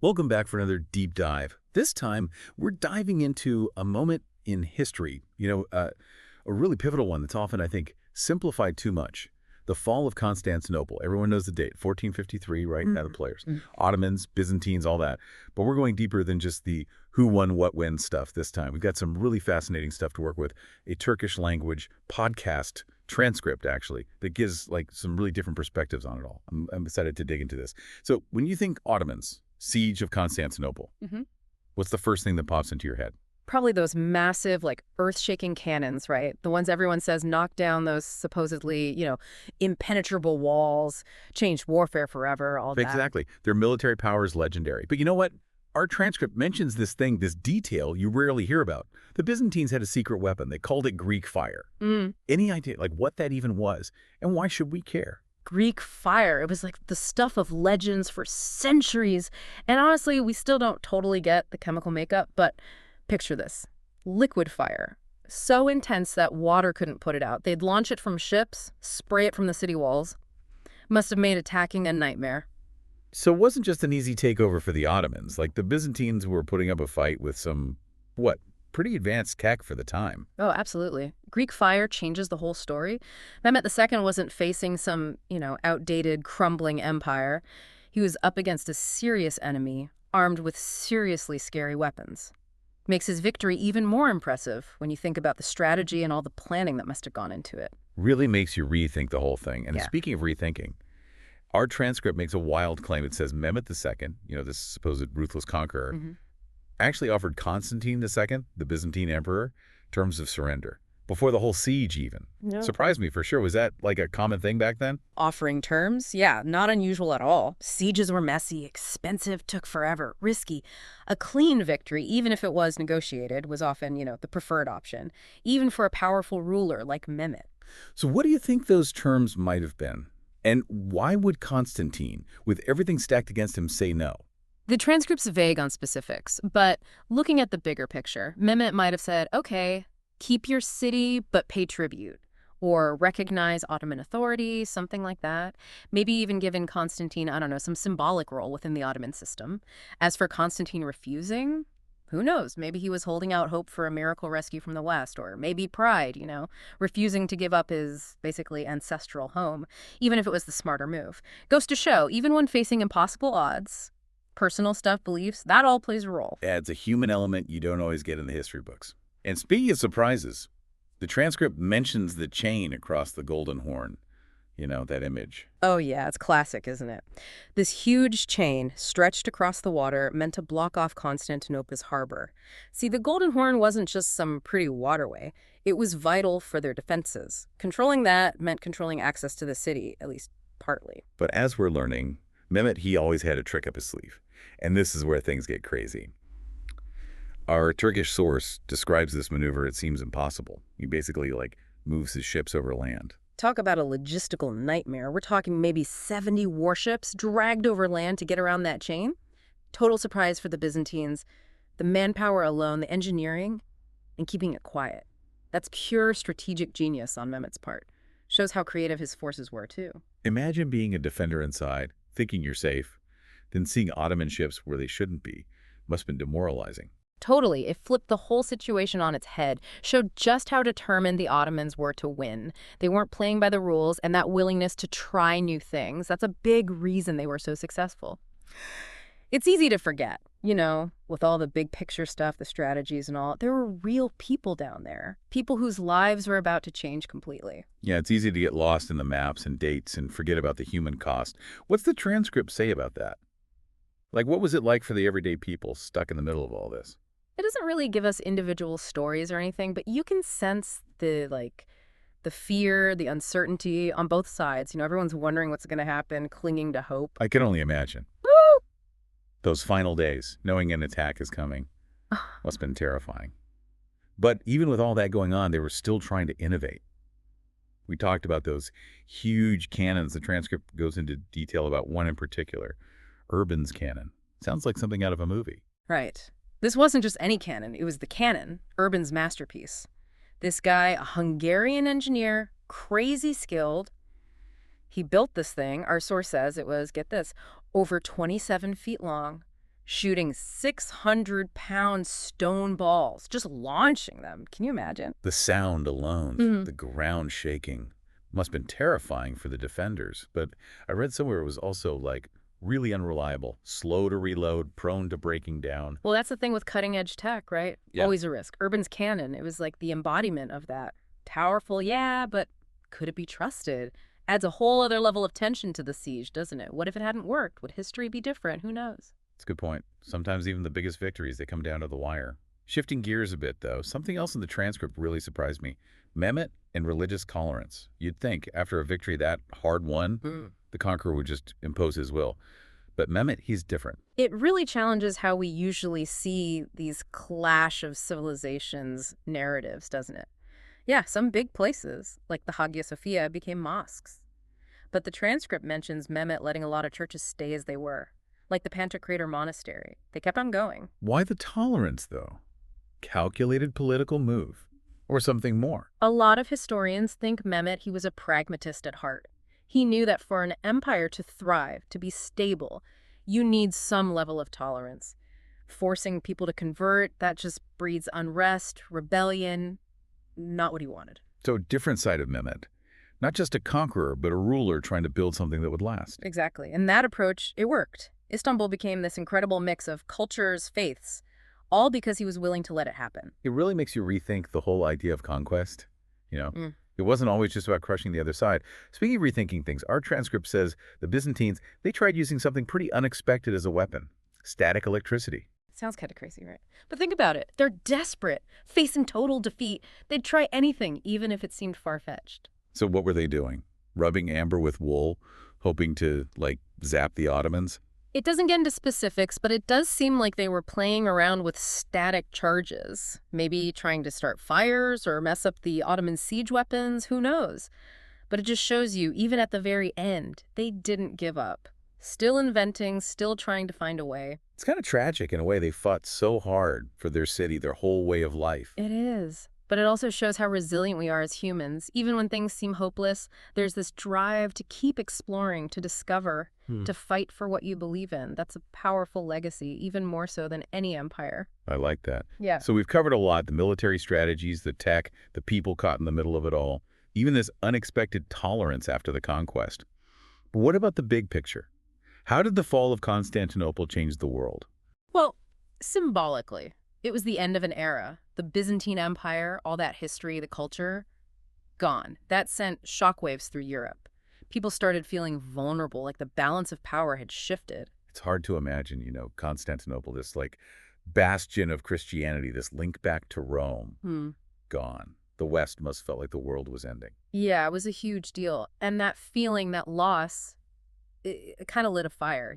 Welcome back for another deep dive. This time, we're diving into a moment in history, a really pivotal one that's often, I think, simplified too much. The fall of Constantinople. Everyone knows the date, 1453, right? Now the players. Mm. Ottomans, Byzantines, all that. But we're going deeper than just the who won, what when stuff this time. We've got some really fascinating stuff to work with. A Turkish language podcast transcript, actually, that gives like some really different perspectives on it all. I'm excited to dig into this. So when you think Ottomans, Siege of Constantinople. Mhm. What's the first thing that pops into your head? Probably those massive, like, earth-shaking cannons, right? The ones everyone says knock down those supposedly, impenetrable walls, changed warfare forever, all that. Exactly. Their military power is legendary. But you know what? Our transcript mentions this detail you rarely hear about. The Byzantines had a secret weapon. They called it Greek fire. Mm. Any idea, like, what that even was? And why should we care? Greek fire. It was like the stuff of legends for centuries. And honestly, we still don't totally get the chemical makeup, but picture this. Liquid fire. So intense that water couldn't put it out. They'd launch it from ships, spray it from the city walls. Must have made attacking a nightmare. So it wasn't just an easy takeover for the Ottomans. Like, the Byzantines were putting up a fight with some, pretty advanced tech for the time. Oh, absolutely. Greek fire changes the whole story. Mehmet II wasn't facing some, outdated, crumbling empire. He was up against a serious enemy, armed with seriously scary weapons. Makes his victory even more impressive when you think about the strategy and all the planning that must have gone into it. Really makes you rethink the whole thing. And Yeah. speaking of rethinking, our transcript makes a wild claim. It says Mehmet II, this supposed ruthless conqueror, actually offered Constantine II, the Byzantine emperor, terms of surrender. Before the whole siege even. Yeah. Surprised me for sure. Was that like a common thing back then? Offering terms? Yeah, not unusual at all. Sieges were messy, expensive, took forever, risky. A clean victory, even if it was negotiated, was often, the preferred option, even for a powerful ruler like Mehmet. So what do you think those terms might have been? And why would Constantine, with everything stacked against him, say no? The transcript's vague on specifics, but looking at the bigger picture, Mehmet might have said, okay, keep your city, but pay tribute, or recognize Ottoman authority, something like that. Maybe even given Constantine, I don't know, some symbolic role within the Ottoman system. As for Constantine refusing, who knows? Maybe he was holding out hope for a miracle rescue from the West, or maybe pride, refusing to give up his basically ancestral home, even if it was the smarter move. Goes to show, even when facing impossible odds, personal stuff, beliefs, that all plays a role. Adds a human element you don't always get in the history books. And speaking of surprises, the transcript mentions the chain across the Golden Horn. That image. Oh yeah, it's classic, isn't it? This huge chain stretched across the water meant to block off Constantinople's harbor. See, the Golden Horn wasn't just some pretty waterway. It was vital for their defenses. Controlling that meant controlling access to the city, at least partly. But as we're learning, Mehmet, he always had a trick up his sleeve. And this is where things get crazy. Our Turkish source describes this maneuver. It seems impossible. He basically, moves his ships over land. Talk about a logistical nightmare. We're talking maybe 70 warships dragged over land to get around that chain. Total surprise for the Byzantines. The manpower alone, the engineering, and keeping it quiet. That's pure strategic genius on Mehmet's part. Shows how creative his forces were, too. Imagine being a defender inside, thinking you're safe, then seeing Ottoman ships where they shouldn't be. Must have been demoralizing. Totally. It flipped the whole situation on its head, showed just how determined the Ottomans were to win. They weren't playing by the rules, and that willingness to try new things, that's a big reason they were so successful. It's easy to forget, with all the big picture stuff, the strategies and all. There were real people down there, people whose lives were about to change completely. Yeah, it's easy to get lost in the maps and dates and forget about the human cost. What's the transcript say about that? What was it like for the everyday people stuck in the middle of all this? It doesn't really give us individual stories or anything, but you can sense the fear, the uncertainty on both sides. Everyone's wondering what's going to happen, clinging to hope. I can only imagine. Woo! Those final days, knowing an attack is coming, must have been terrifying. But even with all that going on, they were still trying to innovate. We talked about those huge cannons. The transcript goes into detail about one in particular, Urban's cannon. Sounds like something out of a movie. Right. This wasn't just any cannon. It was the cannon, Urban's masterpiece. This guy, a Hungarian engineer, crazy skilled. He built this thing. Our source says it was, get this, over 27 feet long, shooting 600-pound stone balls, just launching them. Can you imagine? The sound alone, Hmm. the ground shaking, must have been terrifying for the defenders. But I read somewhere it was also, like, really unreliable, slow to reload, prone to breaking down. Well, that's the thing with cutting-edge tech, right? Yeah. Always a risk. Urban's cannon, it was like the embodiment of that. Powerful, yeah, but could it be trusted? Adds a whole other level of tension to the siege, doesn't it? What if it hadn't worked? Would history be different? Who knows? That's a good point. Sometimes even the biggest victories, they come down to the wire. Shifting gears a bit, though, something else in the transcript really surprised me. Mehmet and religious tolerance. You'd think after a victory that hard-won, the conqueror would just impose his will. But Mehmet, he's different. It really challenges how we usually see these clash of civilizations narratives, doesn't it? Yeah, some big places, like the Hagia Sophia, became mosques. But the transcript mentions Mehmet letting a lot of churches stay as they were, like the Pantocrator Monastery. They kept on going. Why the tolerance, though? Calculated political move? Or something more? A lot of historians think Mehmet, he was a pragmatist at heart. He knew that for an empire to thrive, to be stable, you need some level of tolerance. Forcing people to convert, that just breeds unrest, rebellion, not what he wanted. So a different side of Mehmet. Not just a conqueror, but a ruler trying to build something that would last. Exactly. And that approach, it worked. Istanbul became this incredible mix of cultures, faiths, all because he was willing to let it happen. It really makes you rethink the whole idea of conquest. You know, Mm. it wasn't always just about crushing the other side. Speaking of rethinking things, our transcript says the Byzantines, they tried using something pretty unexpected as a weapon. Static electricity. Sounds kind of crazy, right? But think about it. They're desperate, facing total defeat. They'd try anything, even if it seemed far-fetched. So what were they doing? Rubbing amber with wool, hoping to, like, zap the Ottomans? It doesn't get into specifics, but it does seem like they were playing around with static charges. Maybe trying to start fires or mess up the Ottoman siege weapons, who knows? But it just shows you, even at the very end, they didn't give up. Still inventing, still trying to find a way. It's kind of tragic in a way. They fought so hard for their city, their whole way of life. It is. But it also shows how resilient we are as humans. Even when things seem hopeless, there's this drive to keep exploring, to discover, to fight for what you believe in. That's a powerful legacy, even more so than any empire. I like that. Yeah. So we've covered a lot, the military strategies, the tech, the people caught in the middle of it all, even this unexpected tolerance after the conquest. But what about the big picture? How did the fall of Constantinople change the world? Well, symbolically, it was the end of an era. The Byzantine Empire, all that history, the culture, gone. That sent shockwaves through Europe. People started feeling vulnerable, like the balance of power had shifted. It's hard to imagine, Constantinople, this like bastion of Christianity, this link back to Rome, gone. The West must have felt like the world was ending. Yeah, it was a huge deal. And that feeling, that loss, it kind of lit a fire,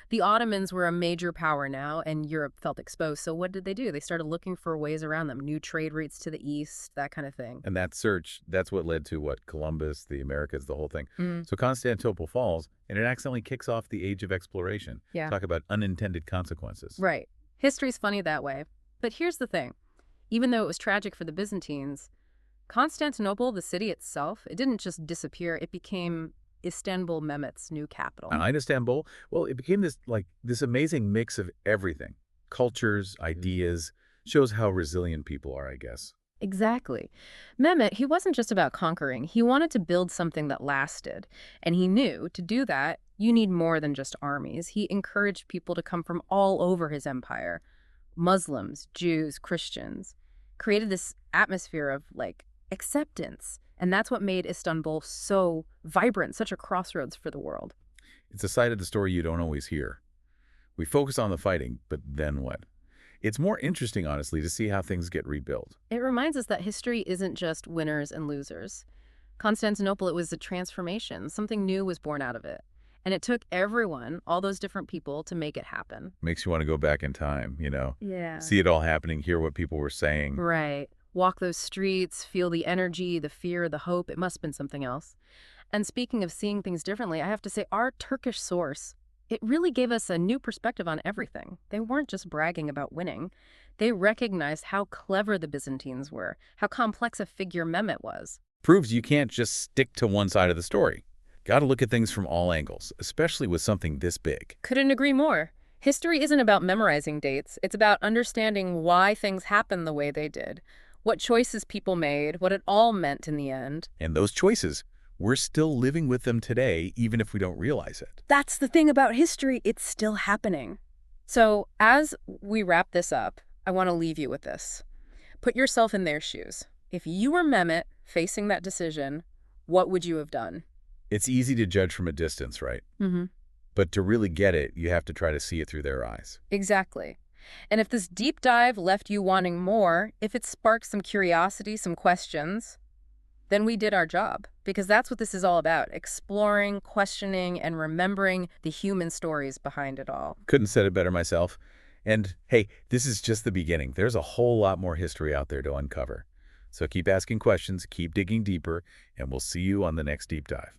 The Ottomans were a major power now, and Europe felt exposed. So what did? They started looking for ways around them, new trade routes to the east, that kind of thing. And that search, that's what led to what? Columbus, the Americas, the whole thing. Mm. So Constantinople falls, and it accidentally kicks off the age of exploration. Yeah. Talk about unintended consequences. Right. History's funny that way. But here's the thing. Even though it was tragic for the Byzantines, Constantinople, the city itself, it didn't just disappear. It became Istanbul, Mehmet's new capital. And Istanbul, well, it became this amazing mix of everything. Cultures, ideas, shows how resilient people are, I guess. Exactly. Mehmet, he wasn't just about conquering. He wanted to build something that lasted. And he knew to do that, you need more than just armies. He encouraged people to come from all over his empire. Muslims, Jews, Christians. Created this atmosphere of, acceptance. And that's what made Istanbul so vibrant, such a crossroads for the world. It's a side of the story you don't always hear. We focus on the fighting, but then what? It's more interesting, honestly, to see how things get rebuilt. It reminds us that history isn't just winners and losers. Constantinople, it was a transformation. Something new was born out of it. And it took everyone, all those different people, to make it happen. Makes you want to go back in time, Yeah. See it all happening, hear what people were saying. Right. Walk those streets, feel the energy, the fear, the hope. It must have been something else. And speaking of seeing things differently, I have to say our Turkish source, it really gave us a new perspective on everything. They weren't just bragging about winning. They recognized how clever the Byzantines were, how complex a figure Mehmet was. Proves you can't just stick to one side of the story. Got to look at things from all angles, especially with something this big. Couldn't agree more. History isn't about memorizing dates. It's about understanding why things happened the way they did, what choices people made, what it all meant in the end. And those choices, we're still living with them today, even if we don't realize it. That's the thing about history. It's still happening. So as we wrap this up, I want to leave you with this. Put yourself in their shoes. If you were Mehmet facing that decision, what would you have done? It's easy to judge from a distance, right? Mm-hmm. But to really get it, you have to try to see it through their eyes. Exactly. And if this deep dive left you wanting more, if it sparked some curiosity, some questions, then we did our job. Because that's what this is all about, exploring, questioning, and remembering the human stories behind it all. Couldn't have said it better myself. And hey, this is just the beginning. There's a whole lot more history out there to uncover. So keep asking questions, keep digging deeper, and we'll see you on the next deep dive.